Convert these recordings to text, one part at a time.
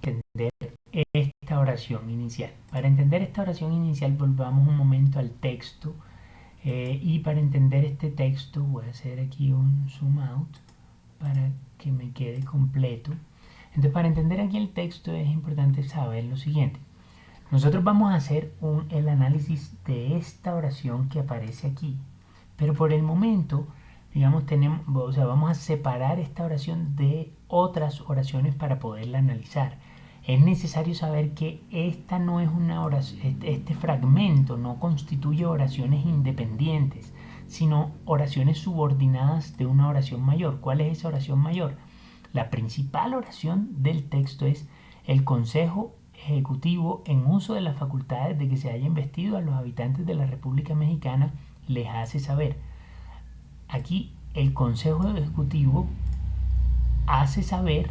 entender esta oración inicial. Para entender esta oración inicial volvamos un momento al texto y para entender este texto voy a hacer aquí un zoom out para que me quede completo. Entonces, para entender aquí el texto es importante saber lo siguiente. Nosotros vamos a hacer el análisis de esta oración que aparece aquí, pero por el momento, digamos, vamos a separar esta oración de otras oraciones para poderla analizar. Es necesario saber que esta no es una oración, este fragmento no constituye oraciones independientes, sino oraciones subordinadas de una oración mayor. ¿Cuál es esa oración mayor? La principal oración del texto es: el Consejo Ejecutivo, en uso de las facultades de que se haya investido a los habitantes de la República Mexicana, les hace saber. Aquí el Consejo Ejecutivo hace saber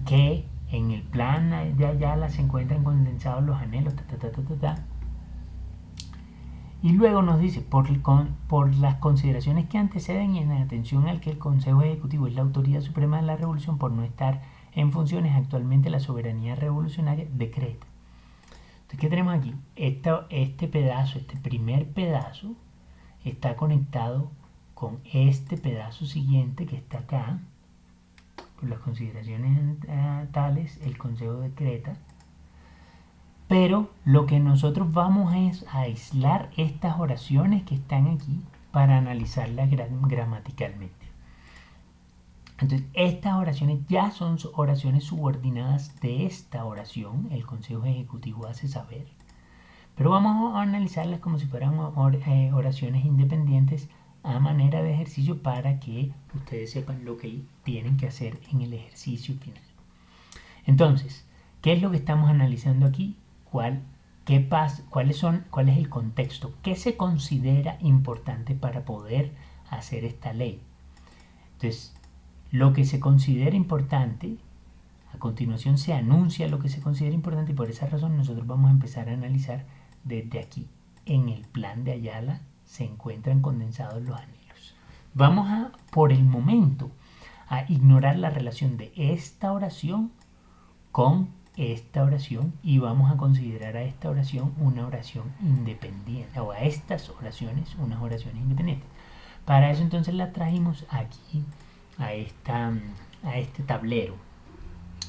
que en el plan de Ayala se encuentran condensados los anhelos, y luego nos dice, por las consideraciones que anteceden y en atención al que el Consejo Ejecutivo es la autoridad suprema de la revolución, por no estar en funciones actualmente, la soberanía revolucionaria decreta. Entonces, ¿qué tenemos aquí? Este pedazo, este primer pedazo, está conectado con este pedazo siguiente que está acá. Por las consideraciones tales, el Consejo decreta. Pero lo que nosotros vamos es a aislar estas oraciones que están aquí para analizarlas gramaticalmente. Entonces, estas oraciones ya son oraciones subordinadas de esta oración, el Consejo Ejecutivo hace saber. Pero vamos a analizarlas como si fueran oraciones independientes a manera de ejercicio para que ustedes sepan lo que tienen que hacer en el ejercicio final. Entonces, ¿qué es lo que estamos analizando aquí? ¿Cuál es el contexto? ¿Qué se considera importante para poder hacer esta ley? Entonces, lo que se considera importante, a continuación se anuncia lo que se considera importante, y por esa razón nosotros vamos a empezar a analizar desde aquí. En el plan de Ayala se encuentran condensados los anhelos. Vamos a, por el momento, a ignorar la relación de esta oración con esta oración y vamos a considerar a esta oración una oración independiente, o a estas oraciones unas oraciones independientes. Para eso entonces la trajimos aquí a este tablero,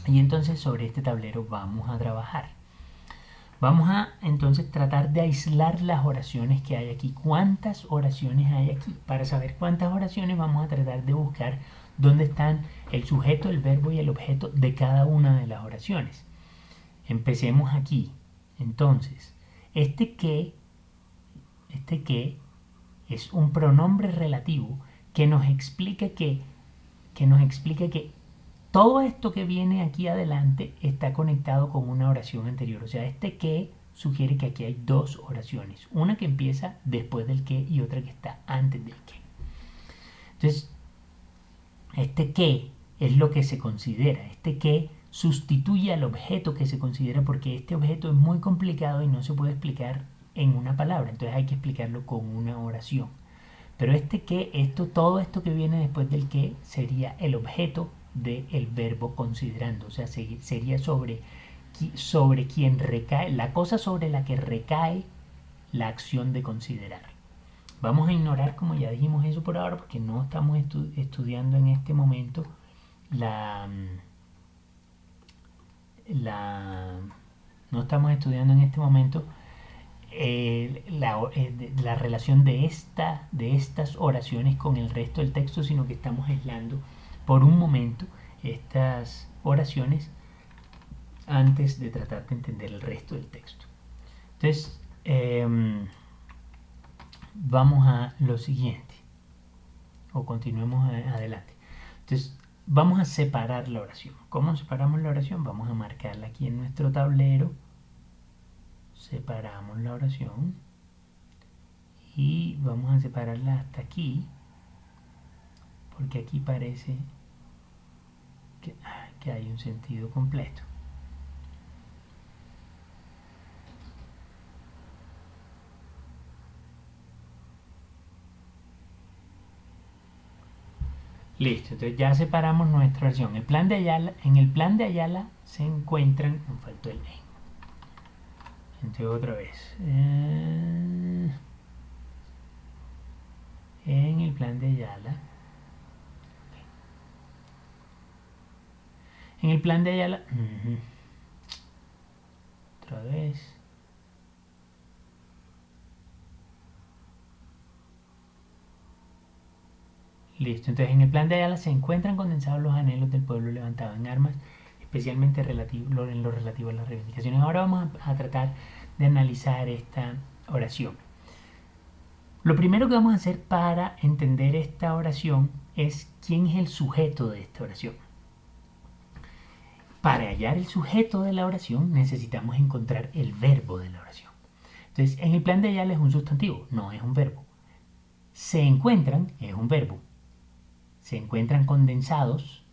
y entonces sobre este tablero vamos a trabajar. Vamos a entonces tratar de aislar las oraciones que hay aquí. ¿Cuántas oraciones hay aquí? Para saber cuántas oraciones vamos a tratar de buscar dónde están el sujeto, el verbo y el objeto de cada una de las oraciones. Empecemos aquí. Entonces, este que es un pronombre relativo que nos explica que todo esto que viene aquí adelante está conectado con una oración anterior. O sea, este que sugiere que aquí hay dos oraciones. Una que empieza después del que y otra que está antes del que. Entonces, este que es lo que se considera. Este que sustituye al objeto que se considera, porque este objeto es muy complicado y no se puede explicar en una palabra. Entonces hay que explicarlo con una oración. Pero todo esto que viene después del que sería el objeto del verbo considerando. O sea, sería sobre quien recae, la cosa sobre la que recae la acción de considerar. Vamos a ignorar, como ya dijimos, eso por ahora, porque no estamos estudiando en este momento no estamos estudiando en este momento la relación de estas oraciones con el resto del texto, sino que estamos aislando por un momento estas oraciones antes de tratar de entender el resto del texto. Entonces, vamos a lo siguiente, o continuemos adelante. Entonces, vamos a separar la oración. ¿Cómo separamos la oración? Vamos a marcarla aquí en nuestro tablero. Separamos la oración y vamos a separarla hasta aquí, porque aquí parece que hay un sentido completo. Listo, entonces ya separamos nuestra oración. El plan de Ayala, en el plan de Ayala se encuentran, me faltó el en. Entonces otra vez. En el plan de Ayala. En el plan de Ayala. Otra vez. Listo, entonces en el plan de Ayala se encuentran condensados los anhelos del pueblo levantado en armas, especialmente en lo relativo a las reivindicaciones. Ahora vamos a tratar de analizar esta oración. Lo primero que vamos a hacer para entender esta oración es quién es el sujeto de esta oración. Para hallar el sujeto de la oración necesitamos encontrar el verbo de la oración. Entonces, en el plan de Ayala es un sustantivo, no es un verbo. Se encuentran es un verbo. Se encuentran condensados.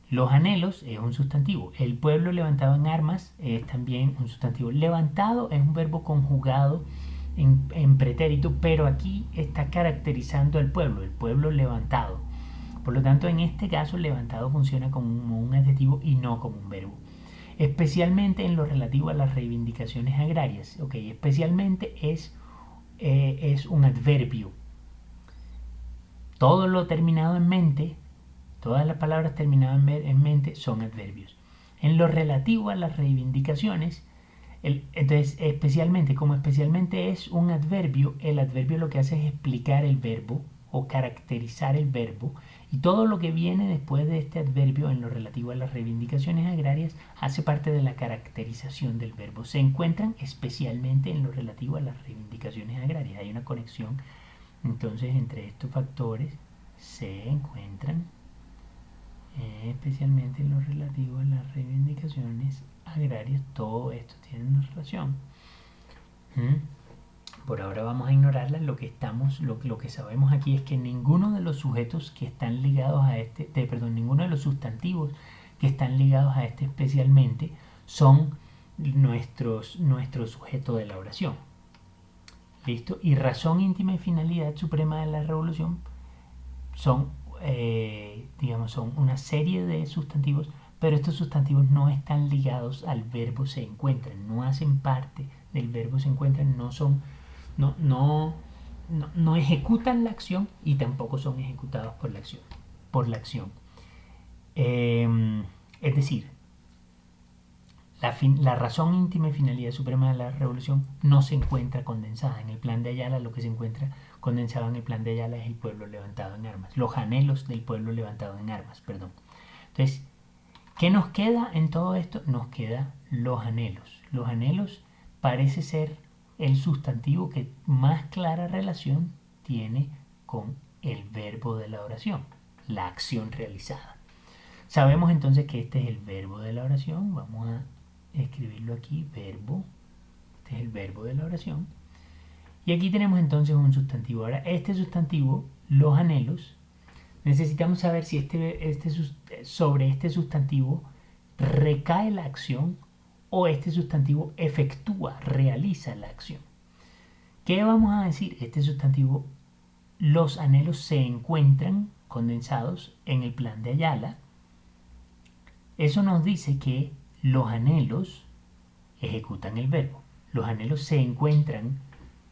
Los anhelos es un sustantivo. El pueblo levantado en armas es también un sustantivo. Levantado es un verbo conjugado en pretérito, pero aquí está caracterizando al pueblo, el pueblo levantado. Por lo tanto, en este caso, levantado funciona como un adjetivo y no como un verbo. Especialmente en lo relativo a las reivindicaciones agrarias. Especialmente es un adverbio. Todo lo terminado en mente, todas las palabras terminadas en mente son adverbios. En lo relativo a las reivindicaciones, entonces como especialmente es un adverbio, el adverbio lo que hace es explicar el verbo o caracterizar el verbo, y todo lo que viene después de este adverbio en lo relativo a las reivindicaciones agrarias hace parte de la caracterización del verbo. Se encuentran especialmente en lo relativo a las reivindicaciones agrarias. Hay una conexión entonces entre estos factores. Se encuentran especialmente en lo relativo a las reivindicaciones agrarias. Todo esto tiene una relación. Por ahora vamos a ignorarla. Lo que sabemos aquí es que ninguno de los sujetos que están ligados a ninguno de los sustantivos que están ligados a este especialmente son nuestro sujeto de la oración. ¿Listo? Y razón, íntima y finalidad suprema de la revolución son una serie de sustantivos, pero estos sustantivos no están ligados al verbo se encuentran, no hacen parte del verbo se encuentran, no ejecutan la acción y tampoco son ejecutados por la acción. Es decir, la razón íntima y finalidad suprema de la revolución no se encuentra condensada en el plan de Ayala. Lo que se encuentra condensado en el plan de Ayala es el pueblo levantado en armas, los anhelos del pueblo levantado en armas, perdón. Entonces, ¿qué nos queda en todo esto? Nos queda los anhelos. Los anhelos parece ser el sustantivo que más clara relación tiene con el verbo de la oración, la acción realizada. Sabemos entonces que este es el verbo de la oración. Vamos a escribirlo aquí, verbo. Este es el verbo de la oración. Y aquí tenemos entonces un sustantivo. Ahora, este sustantivo, los anhelos, necesitamos saber si sobre este sustantivo recae la acción o este sustantivo realiza la acción. ¿Qué vamos a decir? Este sustantivo, los anhelos se encuentran condensados en el plan de Ayala. Eso nos dice que los anhelos ejecutan el verbo. Los anhelos se encuentran,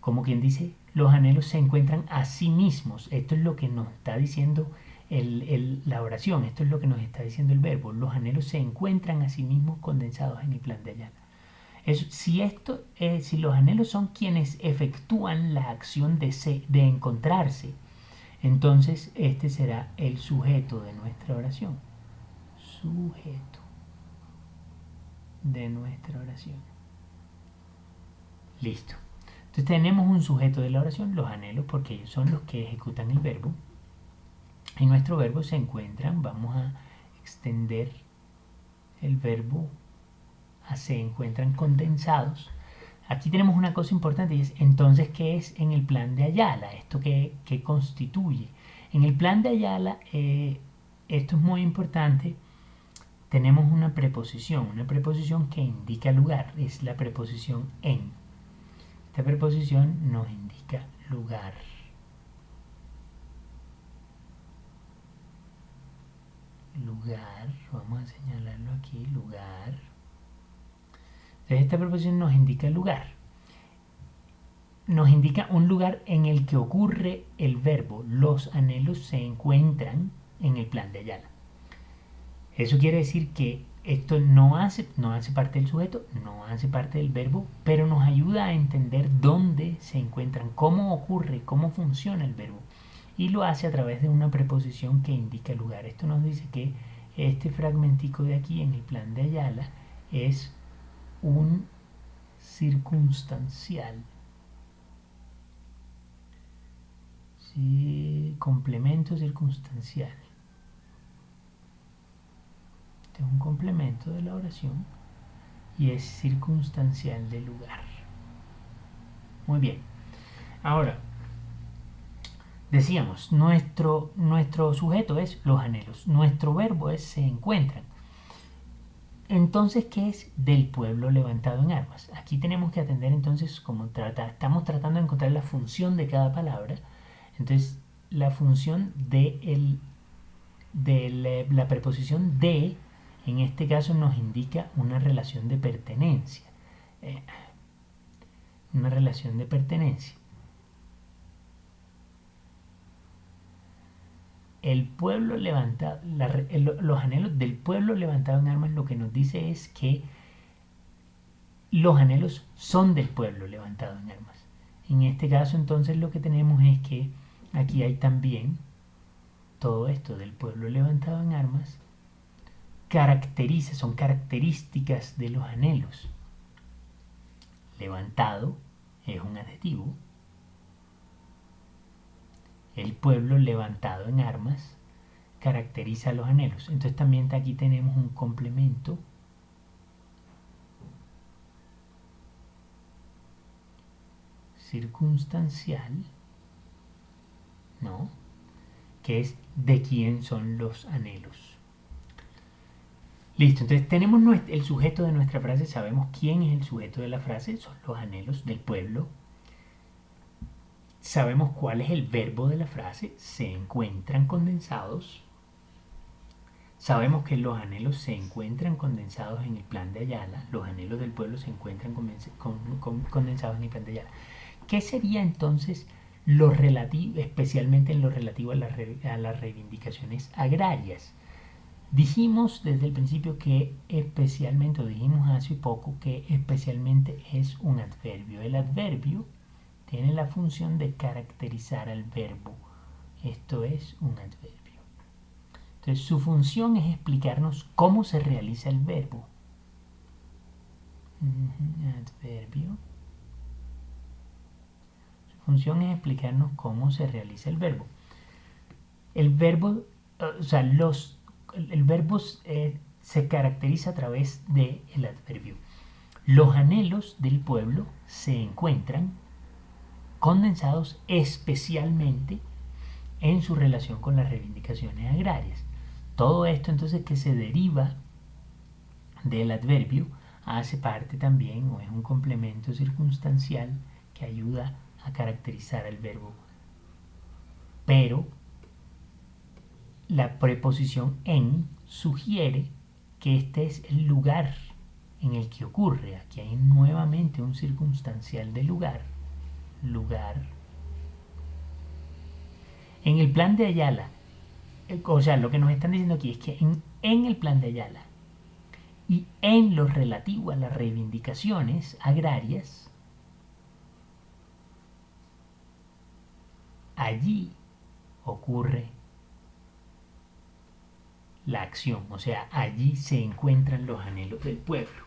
como quien dice, los anhelos se encuentran a sí mismos. Esto es lo que nos está diciendo la oración, esto es lo que nos está diciendo el verbo. Los anhelos se encuentran a sí mismos condensados en el plan de Ayala. Si los anhelos son quienes efectúan la acción de encontrarse, entonces este será el sujeto de nuestra oración. Sujeto de nuestra oración. Listo. Entonces tenemos un sujeto de la oración, los anhelos, porque ellos son los que ejecutan el verbo. En nuestro verbo se encuentran, vamos a extender el verbo a se encuentran condensados. Aquí tenemos una cosa importante y es, entonces, ¿qué es en el plan de Ayala? ¿Esto qué constituye? En el plan de Ayala, esto es muy importante, tenemos una preposición que indica lugar, es la preposición en. Esta preposición nos indica lugar. lugar, vamos a señalarlo aquí, lugar. Entonces esta preposición nos indica el lugar. Nos indica un lugar en el que ocurre el verbo. Los anhelos se encuentran en el plan de Ayala. Eso quiere decir que esto no hace parte del sujeto, no hace parte del verbo, pero nos ayuda a entender dónde se encuentran, cómo ocurre, cómo funciona el verbo. Y lo hace a través de una preposición que indica el lugar. Esto nos dice que este fragmentico de aquí en el plan de Ayala es un circunstancial. Sí, complemento circunstancial. Este es un complemento de la oración y es circunstancial del lugar. Muy bien. Ahora, decíamos, nuestro sujeto es los anhelos, nuestro verbo es se encuentran. Entonces, ¿qué es del pueblo levantado en armas? Aquí tenemos que atender entonces, como estamos tratando de encontrar la función de cada palabra. Entonces, la función de la preposición de, en este caso, nos indica una relación de pertenencia. Una relación de pertenencia. El pueblo levantado, los anhelos del pueblo levantado en armas, lo que nos dice es que los anhelos son del pueblo levantado en armas. En este caso, entonces, lo que tenemos es que aquí hay también todo esto del pueblo levantado en armas, son características de los anhelos. Levantado es un adjetivo. El pueblo levantado en armas caracteriza los anhelos. Entonces también aquí tenemos un complemento circunstancial, ¿no? Que es de quién son los anhelos. Listo, entonces tenemos el sujeto de nuestra frase, sabemos quién es el sujeto de la frase, son los anhelos del pueblo. Sabemos cuál es el verbo de la frase, se encuentran condensados. Sabemos que los anhelos se encuentran condensados en el plan de Ayala, los anhelos del pueblo se encuentran condensados en el plan de Ayala. ¿Qué sería entonces lo relativo, especialmente en lo relativo a las reivindicaciones agrarias? Dijimos desde el principio que especialmente, o dijimos hace poco, que especialmente es un adverbio. El adverbio tiene la función de caracterizar al verbo. Esto es un adverbio. Entonces, su función es explicarnos cómo se realiza el verbo. Adverbio. Su función es explicarnos cómo se realiza el verbo. El verbo, el verbo se caracteriza a través del adverbio. Los anhelos del pueblo se encuentran condensados especialmente en su relación con las reivindicaciones agrarias. Todo esto entonces que se deriva del adverbio hace parte también, o es un complemento circunstancial que ayuda a caracterizar el verbo. Pero la preposición en sugiere que este es el lugar en el que ocurre. Aquí hay nuevamente un circunstancial de lugar. Lugar. En el plan de Ayala, o sea, lo que nos están diciendo aquí es que en el plan de Ayala y en lo relativo a las reivindicaciones agrarias, allí ocurre la acción, o sea, allí se encuentran los anhelos del pueblo.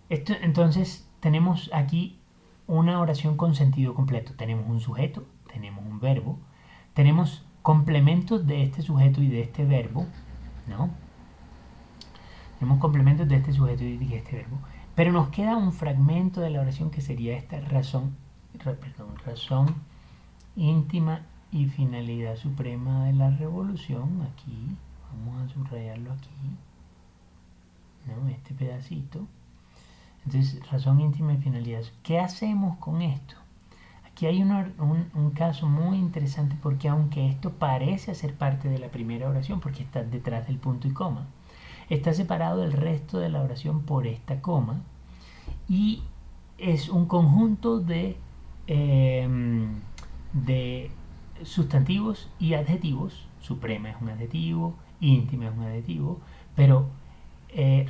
Entonces tenemos aquí una oración con sentido completo. Tenemos un sujeto, tenemos un verbo, tenemos complementos de este sujeto y de este verbo, ¿no? Tenemos complementos de este sujeto y de este verbo, pero nos queda un fragmento de la oración que sería esta razón íntima y finalidad suprema de la revolución. Aquí, vamos a subrayarlo aquí, ¿no? Este pedacito. Entonces, razón íntima y finalidad. ¿Qué hacemos con esto? aquí hay un caso muy interesante porque aunque esto parece hacer parte de la primera oración porque está detrás del punto y coma, está separado del resto de la oración por esta coma y es un conjunto de sustantivos y adjetivos. Suprema es un adjetivo, íntima es un adjetivo, pero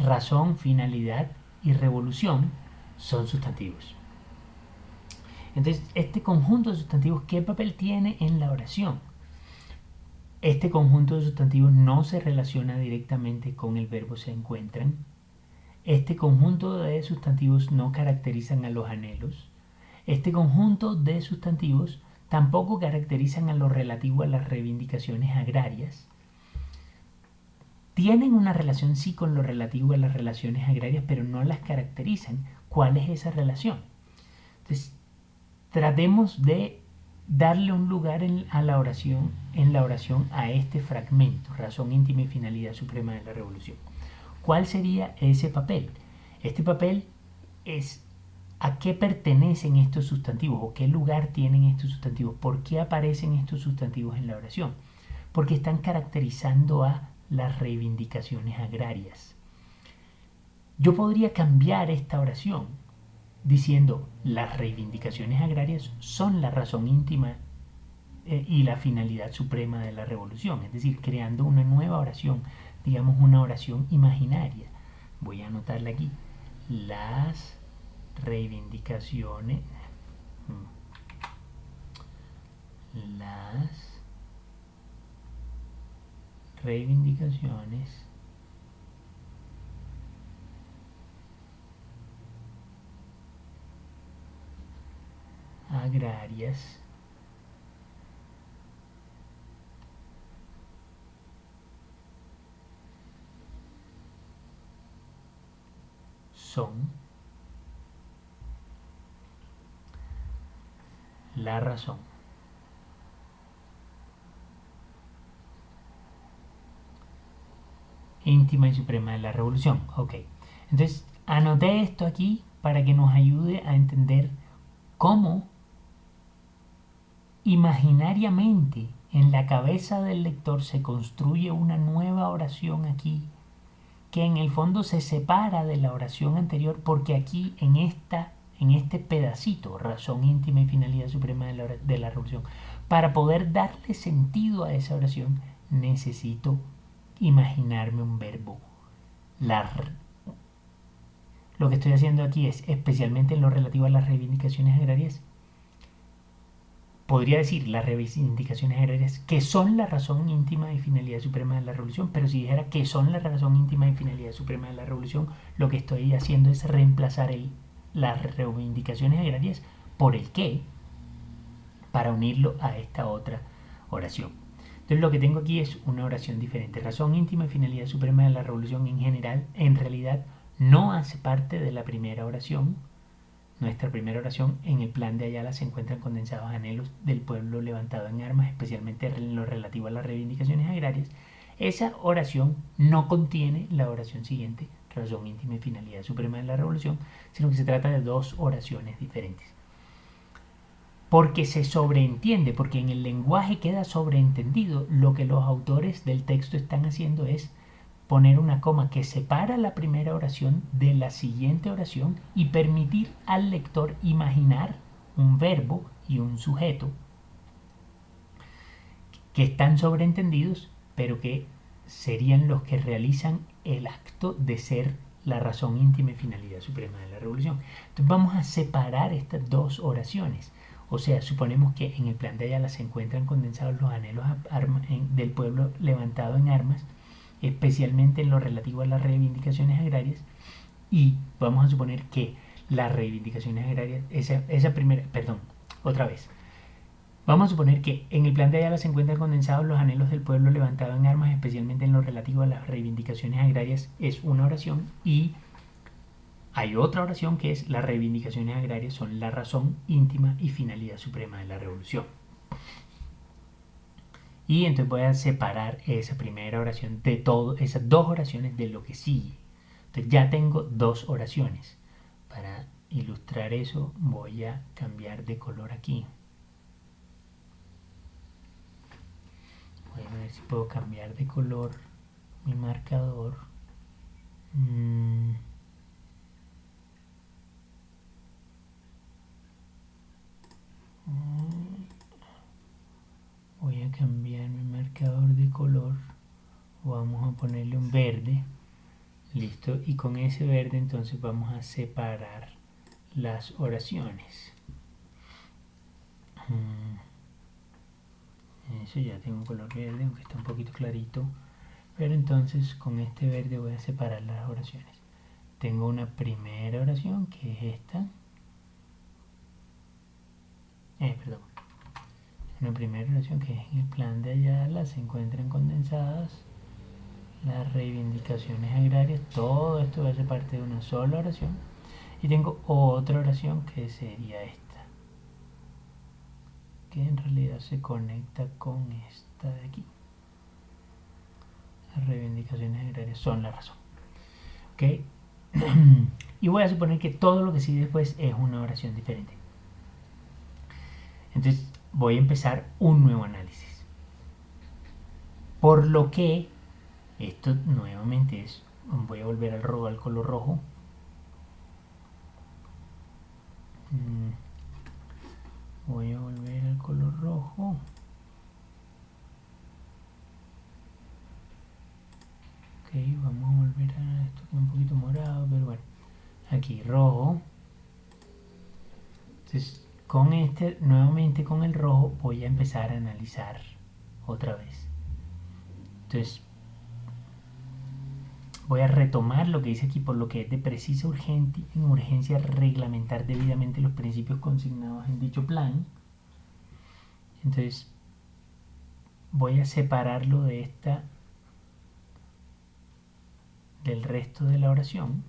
razón, finalidad y revolución son sustantivos. Entonces, este conjunto de sustantivos, ¿qué papel tiene en la oración? Este conjunto de sustantivos no se relaciona directamente con el verbo se encuentran. Este conjunto de sustantivos no caracterizan a los anhelos. Este conjunto de sustantivos tampoco caracterizan a lo relativo a las reivindicaciones agrarias. Tienen una relación sí con lo relativo a las relaciones agrarias, pero no las caracterizan. ¿Cuál es esa relación? Entonces, tratemos de darle un lugar en la oración a este fragmento, razón íntima y finalidad suprema de la revolución. ¿Cuál sería ese papel? Este papel es a qué pertenecen estos sustantivos o qué lugar tienen estos sustantivos, por qué aparecen estos sustantivos en la oración. Porque están caracterizando a las reivindicaciones agrarias. Yo podría cambiar esta oración diciendo las reivindicaciones agrarias son la razón íntima y la finalidad suprema de la revolución, es decir, creando una nueva oración, digamos una oración imaginaria. Voy a anotarla aquí. Las reivindicaciones, agrarias son la razón íntima y suprema de la revolución. Ok, entonces anoté esto aquí para que nos ayude a entender cómo imaginariamente en la cabeza del lector se construye una nueva oración aquí que en el fondo se separa de la oración anterior porque aquí en este pedacito, razón íntima y finalidad suprema de la revolución, para poder darle sentido a esa oración necesito imaginarme un verbo. Lo que estoy haciendo aquí es, especialmente en lo relativo a las reivindicaciones agrarias, podría decir las reivindicaciones agrarias que son la razón íntima y finalidad suprema de la revolución, pero si dijera que son la razón íntima y finalidad suprema de la revolución, lo que estoy haciendo es reemplazar las reivindicaciones agrarias por el qué para unirlo a esta otra oración. Entonces lo que tengo aquí es una oración diferente. Razón íntima y finalidad suprema de la revolución en general, en realidad, no hace parte de la primera oración. Nuestra primera oración, en el plan de Ayala se encuentran condensados anhelos del pueblo levantado en armas, especialmente en lo relativo a las reivindicaciones agrarias. Esa oración no contiene la oración siguiente, razón íntima y finalidad suprema de la revolución, sino que se trata de dos oraciones diferentes. Porque se sobreentiende, porque en el lenguaje queda sobreentendido, lo que los autores del texto están haciendo es poner una coma que separa la primera oración de la siguiente oración y permitir al lector imaginar un verbo y un sujeto que están sobreentendidos, pero que serían los que realizan el acto de ser la razón íntima y finalidad suprema de la revolución. Entonces vamos a separar estas dos oraciones. O sea, suponemos que en el plan de Ayala se encuentran condensados los anhelos del pueblo levantado en armas, especialmente en lo relativo a las reivindicaciones agrarias, y vamos a suponer que las reivindicaciones agrarias, vamos a suponer que en el plan de Ayala se encuentran condensados los anhelos del pueblo levantado en armas, especialmente en lo relativo a las reivindicaciones agrarias, es una oración, y hay otra oración que es las reivindicaciones agrarias son la razón íntima y finalidad suprema de la revolución. Y entonces voy a separar esa primera oración de esas dos oraciones de lo que sigue. Entonces ya tengo dos oraciones. Para ilustrar eso voy a cambiar de color aquí. puedo cambiar de color mi marcador. Voy a cambiar mi marcador de color. Vamos a ponerle un verde. Listo. Y con ese verde entonces vamos a separar las oraciones. Eso ya tengo un color verde, aunque está un poquito clarito. Pero entonces con este verde voy a separar las oraciones. Tengo una primera oración que es esta. Perdón. Una primera oración que es en el plan de Ayala se encuentran condensadas las reivindicaciones agrarias. Todo esto va a ser parte de una sola oración. Y tengo otra oración que sería esta, que en realidad se conecta con esta de aquí. Las reivindicaciones agrarias son la razón. ¿Ok? Y voy a suponer que todo lo que sigue después es una oración diferente. Entonces voy a empezar un nuevo análisis. Por lo que esto nuevamente es, voy a volver al color rojo. Voy a volver al color rojo. Ok, vamos a volver a esto que es un poquito morado, pero bueno. Aquí rojo. Entonces con este, nuevamente con el rojo, voy a empezar a analizar otra vez. Entonces voy a retomar lo que dice aquí, por lo que es de precisa urgencia reglamentar debidamente los principios consignados en dicho plan. Entonces voy a separarlo de esta, del resto de la oración.